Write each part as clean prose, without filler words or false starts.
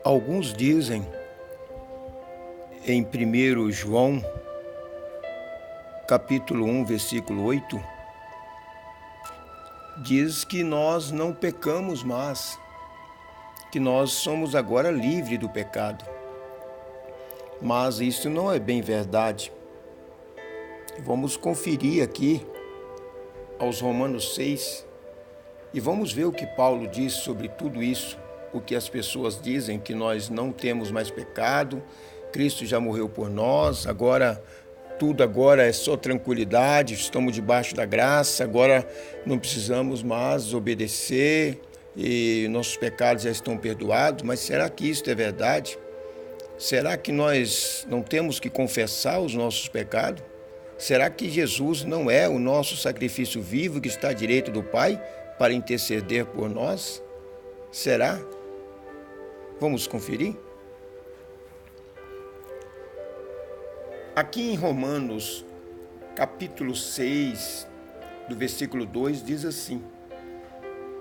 Alguns dizem em 1 João, capítulo 1, versículo 8, diz que nós não pecamos mais, que nós somos agora livres do pecado. Mas isso não é bem verdade. Vamos conferir aqui aos Romanos 6 e vamos ver o que Paulo diz sobre tudo isso. O que as pessoas dizem, que nós não temos mais pecado, Cristo já morreu por nós, tudo agora é só tranquilidade, estamos debaixo da graça, agora não precisamos mais obedecer e nossos pecados já estão perdoados. Mas será que isso é verdade? Será que nós não temos que confessar os nossos pecados? Será que Jesus não é o nosso sacrifício vivo que está à direita do Pai para interceder por nós? Será? Vamos conferir? Aqui em Romanos, capítulo 6, do versículo 2, diz assim: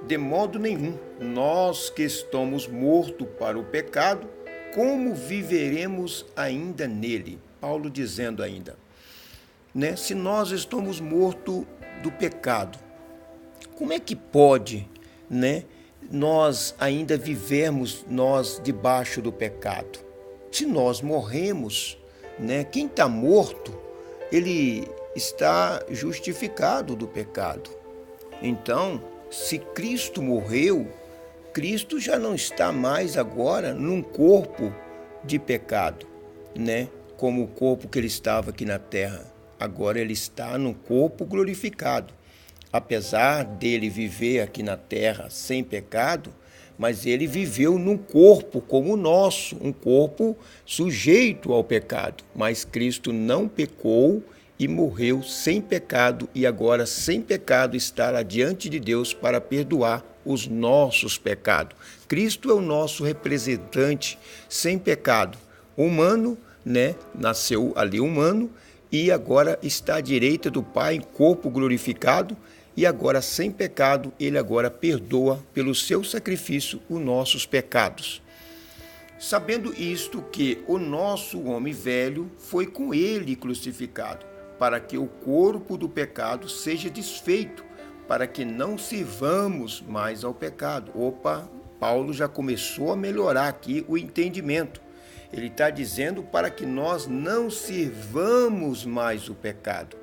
de modo nenhum, nós que estamos mortos para o pecado, como viveremos ainda nele? Paulo dizendo ainda, se nós estamos mortos do pecado, como é que pode, nós ainda vivemos debaixo do pecado? Se nós morremos, quem está morto, ele está justificado do pecado. Então, se Cristo morreu, Cristo já não está mais agora num corpo de pecado, como o corpo que ele estava aqui na terra. Agora ele está num corpo glorificado. Apesar dele viver aqui na terra sem pecado, mas ele viveu num corpo como o nosso, um corpo sujeito ao pecado. Mas Cristo não pecou e morreu sem pecado, e agora sem pecado está diante de Deus para perdoar os nossos pecados. Cristo é o nosso representante sem pecado, humano, nasceu ali humano e agora está à direita do Pai em corpo glorificado. E agora, sem pecado, ele agora perdoa pelo seu sacrifício os nossos pecados. Sabendo isto, que o nosso homem velho foi com ele crucificado, para que o corpo do pecado seja desfeito, para que não sirvamos mais ao pecado. Paulo já começou a melhorar aqui o entendimento. Ele está dizendo para que nós não sirvamos mais o pecado.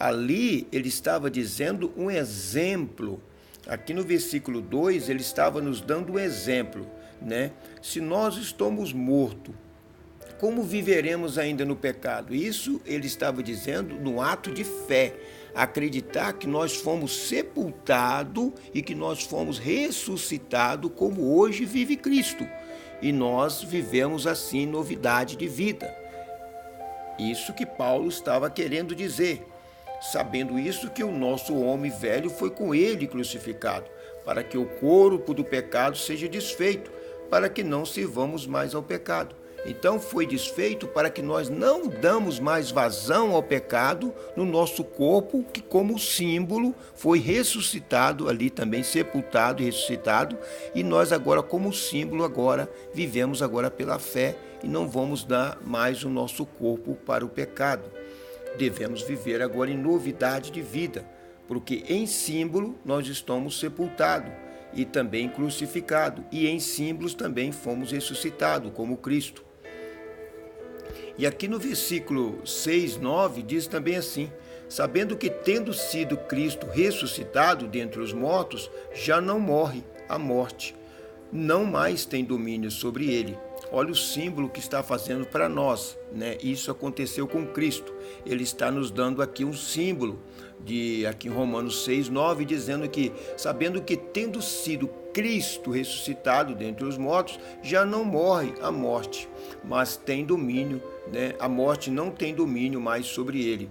Ali ele estava dizendo um exemplo. Aqui no versículo 2 ele estava nos dando um exemplo, Se nós estamos mortos, como viveremos ainda no pecado? Isso ele estava dizendo no ato de fé, acreditar que nós fomos sepultados e que nós fomos ressuscitados como hoje vive Cristo. E nós vivemos assim novidade de vida. Isso que Paulo estava querendo dizer. Sabendo isso, que o nosso homem velho foi com ele crucificado, para que o corpo do pecado seja desfeito, para que não sirvamos mais ao pecado. Então foi desfeito para que nós não damos mais vazão ao pecado no nosso corpo, que como símbolo foi ressuscitado ali também, sepultado e ressuscitado, e nós agora como símbolo vivemos agora pela fé e não vamos dar mais o nosso corpo para o pecado. Devemos viver agora em novidade de vida, porque em símbolo nós estamos sepultados e também crucificados, e em símbolos também fomos ressuscitados, como Cristo. E aqui no versículo 6, 9, diz também assim: sabendo que, tendo sido Cristo ressuscitado dentre os mortos, já não morre a morte, não mais tem domínio sobre ele. Olha o símbolo que está fazendo para nós, Isso aconteceu com Cristo. Ele está nos dando aqui um símbolo, aqui em Romanos 6, 9, dizendo que, sabendo que, tendo sido Cristo ressuscitado dentre os mortos, já não morre a morte, mas tem domínio, A morte não tem domínio mais sobre ele.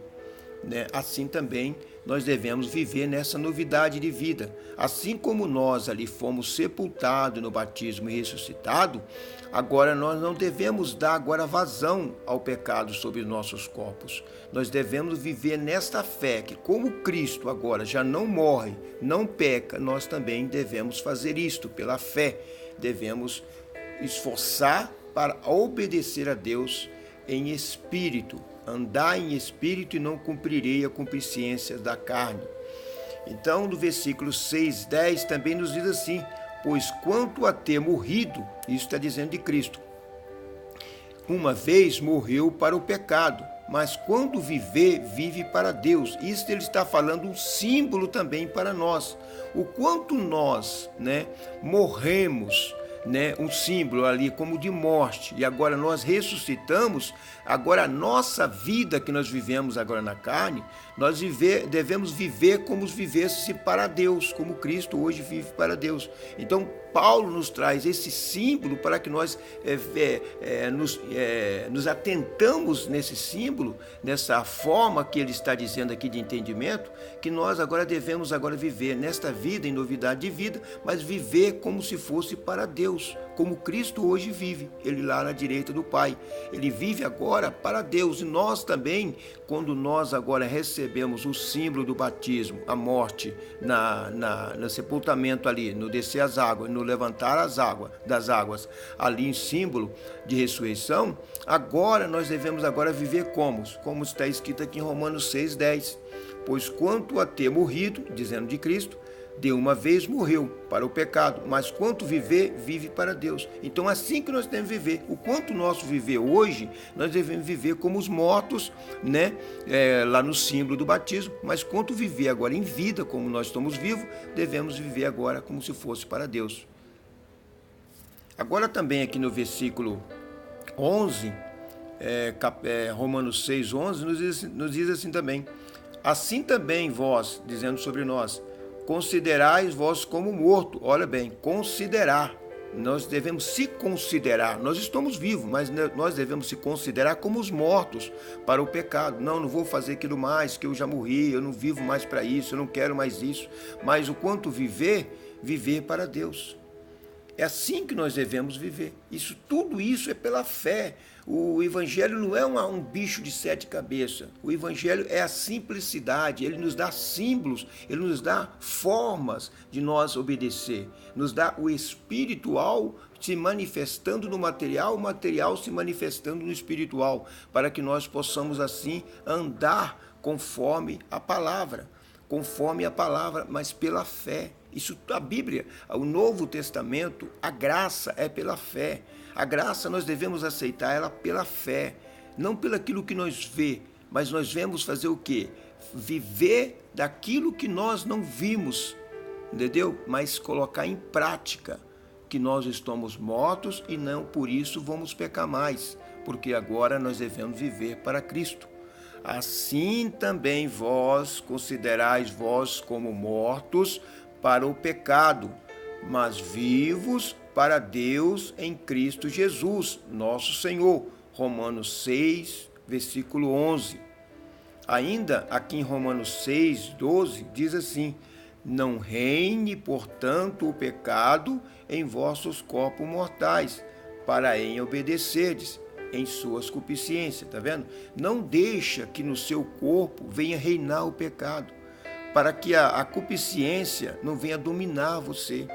Assim também nós devemos viver nessa novidade de vida. Assim como nós ali fomos sepultados no batismo e ressuscitados, agora nós não devemos dar agora vazão ao pecado sobre nossos corpos. Nós devemos viver nesta fé, que como Cristo agora já não morre, não peca, nós também devemos fazer isto pela fé. Devemos esforçar para obedecer a Deus em espírito, andar em espírito e não cumprirei a concupiscência da carne. Então, no versículo 6, 10 também nos diz assim: pois quanto a ter morrido, isso está dizendo de Cristo, uma vez morreu para o pecado, mas quando viver, vive para Deus. Isso ele está falando um símbolo também para nós. O quanto nós, morremos, um símbolo ali como de morte, e agora nós ressuscitamos. Agora a nossa vida que nós vivemos agora na carne, nós devemos viver como se vivesse para Deus, como Cristo hoje vive para Deus. Então Paulo nos traz esse símbolo para que nós nos atentamos nesse símbolo, nessa forma que ele está dizendo aqui de entendimento, que nós agora devemos viver nesta vida em novidade de vida, mas viver como se fosse para Deus, como Cristo hoje vive, ele lá na direita do Pai. Ele vive agora para Deus, e nós também, quando nós agora recebemos o símbolo do batismo, a morte, no sepultamento ali, no descer as águas, no levantar das águas, ali em símbolo de ressurreição, agora nós devemos viver como está escrito aqui em Romanos 6:10, pois quanto a ter morrido, dizendo de Cristo, de uma vez morreu para o pecado, mas quanto viver, vive para Deus. Então assim que nós devemos viver. O quanto nosso viver hoje, nós devemos viver como os mortos, lá no símbolo do batismo, mas quanto viver agora em vida, como nós estamos vivos, devemos viver agora como se fosse para Deus. Agora também aqui no versículo 11, Romanos 6:11, nos diz assim também: assim também vós, dizendo sobre nós, considerais vós como morto. Olha bem, considerar. Nós devemos se considerar. Nós estamos vivos, mas nós devemos se considerar como os mortos para o pecado. Não vou fazer aquilo mais, que eu já morri, eu não vivo mais para isso, eu não quero mais isso. Mas o quanto viver para Deus. É assim que nós devemos viver. Tudo isso é pela fé. O Evangelho não é um bicho de 7 cabeças. O Evangelho é a simplicidade. Ele nos dá símbolos, ele nos dá formas de nós obedecer. Nos dá o espiritual se manifestando no material, o material se manifestando no espiritual, para que nós possamos assim andar conforme a palavra, mas pela fé. Isso, a Bíblia, o Novo Testamento, a graça é pela fé. A graça nós devemos aceitar ela pela fé, não pelo aquilo que nós vê, mas nós devemos fazer o quê? Viver daquilo que nós não vimos, entendeu? Mas colocar em prática que nós estamos mortos e não por isso vamos pecar mais, porque agora nós devemos viver para Cristo. Assim também vós considerais vós como mortos para o pecado, mas vivos para Deus em Cristo Jesus, nosso Senhor. Romanos 6, versículo 11. Ainda aqui em Romanos 6, 12, diz assim: não reine, portanto, o pecado em vossos corpos mortais, para em obedecerdes em suas concupiscências. Está vendo? Não deixa que no seu corpo venha reinar o pecado, para que a concupiscência não venha dominar você,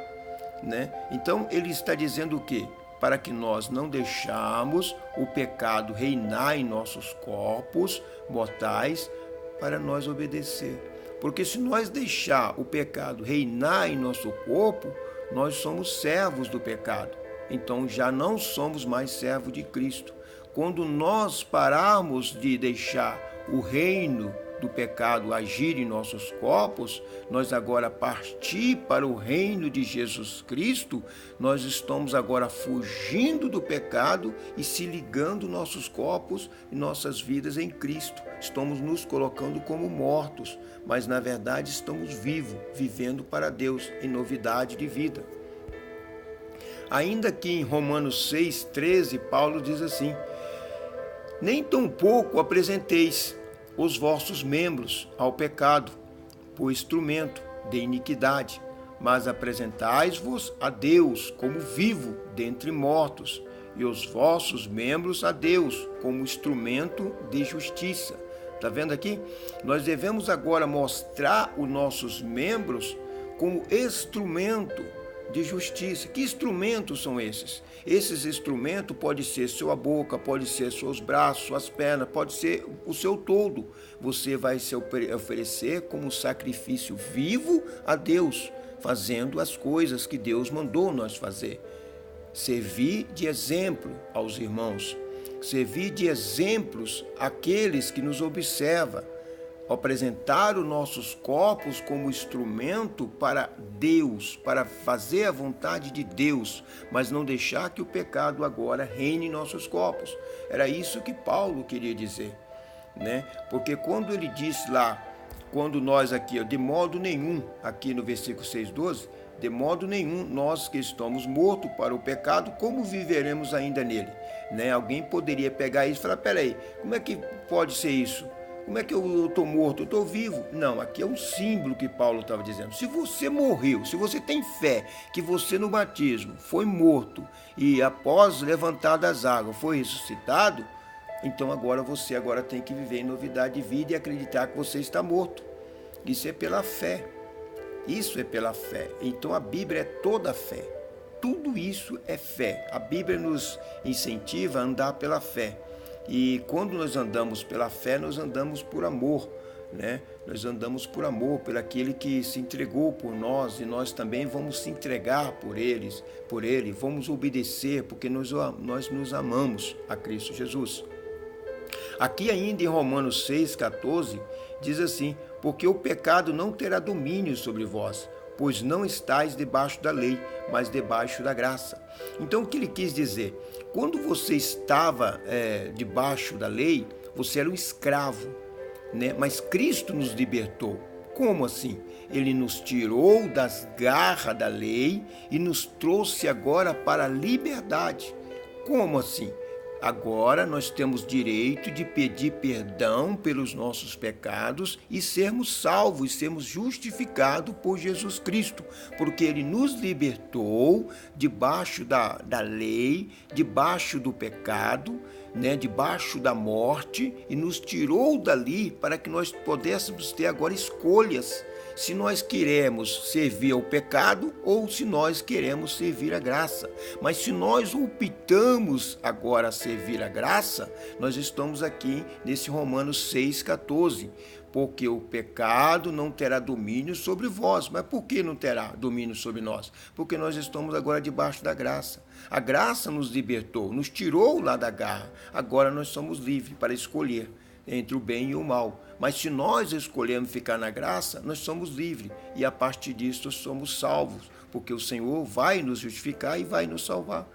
Então ele está dizendo o quê? Para que nós não deixamos o pecado reinar em nossos corpos mortais, para nós obedecer. Porque se nós deixar o pecado reinar em nosso corpo, nós somos servos do pecado. Então já não somos mais servos de Cristo. Quando nós pararmos de deixar o reino do pecado agir em nossos corpos, nós agora partir para o reino de Jesus Cristo, nós estamos agora fugindo do pecado e se ligando nossos corpos e nossas vidas em Cristo. Estamos nos colocando como mortos, mas na verdade estamos vivos, vivendo para Deus em novidade de vida. Ainda que em Romanos 6:13, Paulo diz assim: nem tampouco apresenteis os vossos membros ao pecado, por instrumento de iniquidade, mas apresentais-vos a Deus como vivo dentre mortos, e os vossos membros a Deus como instrumento de justiça. Está vendo aqui? Nós devemos agora mostrar os nossos membros como instrumento de justiça. Que instrumentos são esses? Esses instrumentos pode ser sua boca, pode ser seus braços, suas pernas, pode ser o seu todo. Você vai se oferecer como sacrifício vivo a Deus, fazendo as coisas que Deus mandou nós fazer. Servir de exemplo aos irmãos, servir de exemplos àqueles que nos observam, apresentar os nossos corpos como instrumento para Deus, para fazer a vontade de Deus, mas não deixar que o pecado agora reine em nossos corpos. Era isso que Paulo queria dizer, né? Porque quando ele disse lá, quando nós aqui, de modo nenhum, aqui no versículo 6:12, de modo nenhum, nós que estamos mortos para o pecado, como viveremos ainda nele? Né? Alguém poderia pegar isso e falar, peraí, como é que pode ser isso? Como é que eu estou morto? Eu estou vivo? Não, aqui é um símbolo que Paulo estava dizendo. Se você morreu, se você tem fé que você no batismo foi morto e após levantar das águas foi ressuscitado, então você agora tem que viver em novidade de vida e acreditar que você está morto. Isso é pela fé. Isso é pela fé. Então a Bíblia é toda fé. Tudo isso é fé. A Bíblia nos incentiva a andar pela fé. E quando nós andamos pela fé, nós andamos por amor, né? Nós andamos por amor, por aquele que se entregou por nós, e nós também vamos se entregar por ele, vamos obedecer, porque nós nos amamos a Cristo Jesus. Aqui ainda em Romanos 6,14, diz assim, porque o pecado não terá domínio sobre vós, pois não estáis debaixo da lei, mas debaixo da graça. Então o que ele quis dizer? Quando você estava debaixo da lei, você era um escravo, né? Mas Cristo nos libertou. Como assim? Ele nos tirou das garras da lei e nos trouxe agora para a liberdade. Como assim? Agora nós temos direito de pedir perdão pelos nossos pecados e sermos salvos, sermos justificados por Jesus Cristo, porque Ele nos libertou debaixo da lei, debaixo do pecado, né, debaixo da morte, e nos tirou dali para que nós pudéssemos ter agora escolhas, se nós queremos servir ao pecado ou se nós queremos servir à graça. Mas se nós optamos agora a servir à graça, nós estamos aqui nesse Romanos 6,14. Porque o pecado não terá domínio sobre vós. Mas por que não terá domínio sobre nós? Porque nós estamos agora debaixo da graça. A graça nos libertou, nos tirou lá da garra. Agora nós somos livres para escolher entre o bem e o mal. Mas se nós escolhermos ficar na graça, nós somos livres. E a partir disso somos salvos. Porque o Senhor vai nos justificar e vai nos salvar.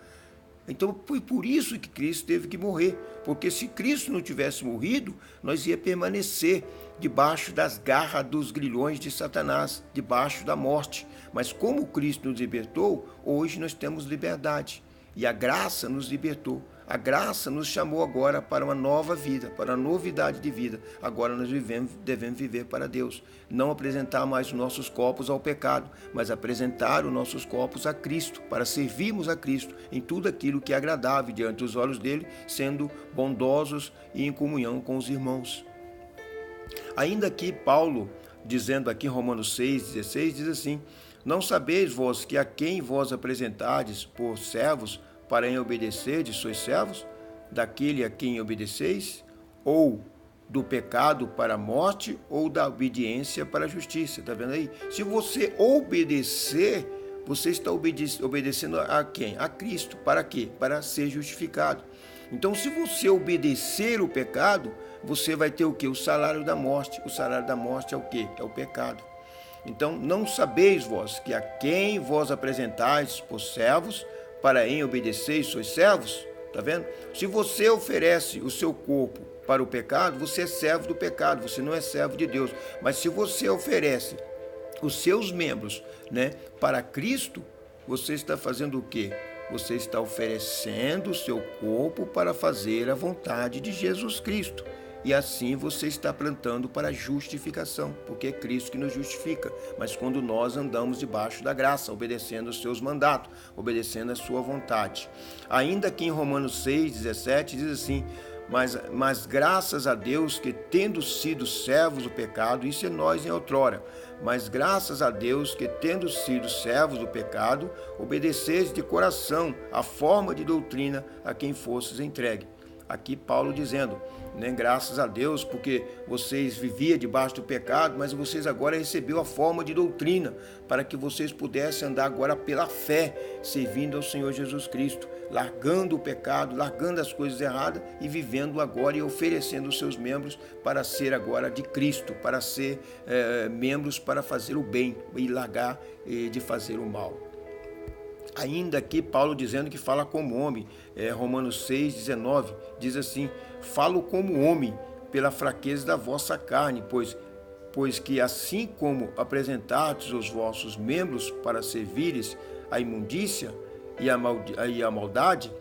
Então foi por isso que Cristo teve que morrer, porque se Cristo não tivesse morrido, nós ia permanecer debaixo das garras dos grilhões de Satanás, debaixo da morte. Mas como Cristo nos libertou, hoje nós temos liberdade e a graça nos libertou. A graça nos chamou agora para uma nova vida, para uma novidade de vida. Agora nós devemos viver para Deus. Não apresentar mais os nossos corpos ao pecado, mas apresentar os nossos corpos a Cristo, para servirmos a Cristo em tudo aquilo que é agradável diante dos olhos dele, sendo bondosos e em comunhão com os irmãos. Ainda aqui Paulo, dizendo aqui em Romanos 6,16, diz assim, não sabeis vós que a quem vós apresentardes por servos, para em obedecerdes, sois servos, daquele a quem obedeceis, ou do pecado para a morte, ou da obediência para a justiça. Está vendo aí? Se você obedecer, você está obedecendo a quem? A Cristo. Para quê? Para ser justificado. Então, se você obedecer o pecado, você vai ter o quê? O salário da morte. O salário da morte é o quê? É o pecado. Então, não sabeis vós que a quem vós apresentais por servos, para em obedecer, sois servos? Está vendo? Se você oferece o seu corpo para o pecado, você é servo do pecado, você não é servo de Deus. Mas se você oferece os seus membros, né, para Cristo, você está fazendo o quê? Você está oferecendo o seu corpo para fazer a vontade de Jesus Cristo. E assim você está plantando para a justificação, porque é Cristo que nos justifica. Mas quando nós andamos debaixo da graça, obedecendo os seus mandatos, obedecendo a sua vontade. Ainda aqui em Romanos 6,17 diz assim, Mas graças a Deus que, tendo sido servos do pecado, isso é nós em outrora, mas graças a Deus que, tendo sido servos do pecado, obedeceis de coração a forma de doutrina a quem fostes entregue. Aqui Paulo dizendo, né, graças a Deus, porque vocês viviam debaixo do pecado, mas vocês agora receberam a forma de doutrina, para que vocês pudessem andar agora pela fé, servindo ao Senhor Jesus Cristo, largando o pecado, largando as coisas erradas e vivendo agora e oferecendo os seus membros para ser agora de Cristo, para ser membros para fazer o bem e largar de fazer o mal. Ainda aqui Paulo dizendo que fala como homem, Romanos 6,19, diz assim, falo como homem pela fraqueza da vossa carne, pois que assim como apresentastes os vossos membros para servires à imundícia e à maldade,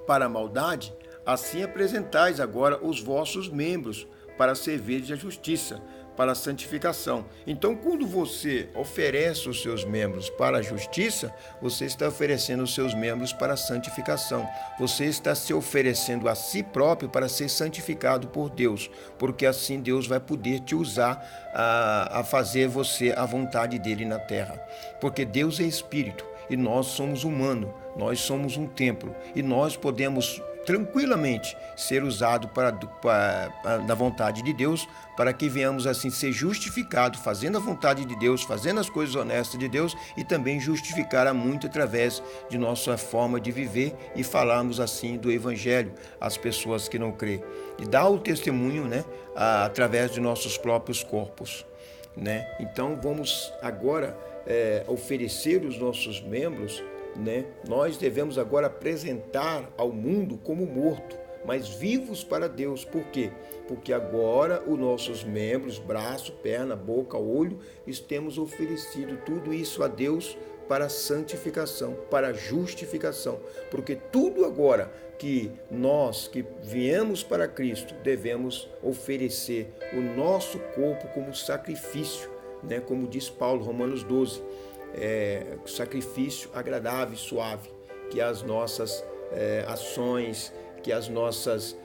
para a maldade, assim apresentais agora os vossos membros para servires à justiça, para a santificação. Então, quando você oferece os seus membros para a justiça, você está oferecendo os seus membros para a santificação. Você está se oferecendo a si próprio para ser santificado por Deus, porque assim Deus vai poder te usar a fazer você a vontade dele na terra. Porque Deus é Espírito e nós somos humanos, nós somos um templo e nós podemos tranquilamente ser usado na vontade de Deus, para que venhamos assim ser justificados, fazendo a vontade de Deus, fazendo as coisas honestas de Deus e também justificar a muito através de nossa forma de viver e falarmos assim do Evangelho às pessoas que não crêem. E dar o testemunho, né, através de nossos próprios corpos, né? Então vamos agora oferecer os nossos membros, né? Nós devemos agora apresentar ao mundo como morto, mas vivos para Deus. Por quê? Porque agora os nossos membros, braço, perna, boca, olho, temos oferecido tudo isso a Deus para santificação, para justificação. Porque tudo agora que nós que viemos para Cristo devemos oferecer o nosso corpo como sacrifício, né? Como diz Paulo, Romanos 12. Sacrifício agradável e suave, que as nossas ações, que as nossas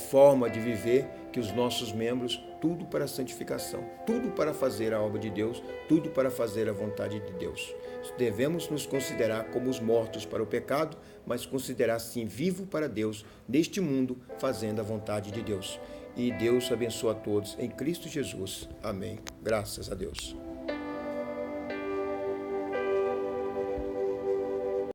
formas de viver, que os nossos membros, tudo para a santificação, tudo para fazer a obra de Deus, tudo para fazer a vontade de Deus. Devemos nos considerar como os mortos para o pecado, mas considerar sim vivo para Deus, neste mundo, fazendo a vontade de Deus. E Deus abençoa a todos em Cristo Jesus. Amém. Graças a Deus.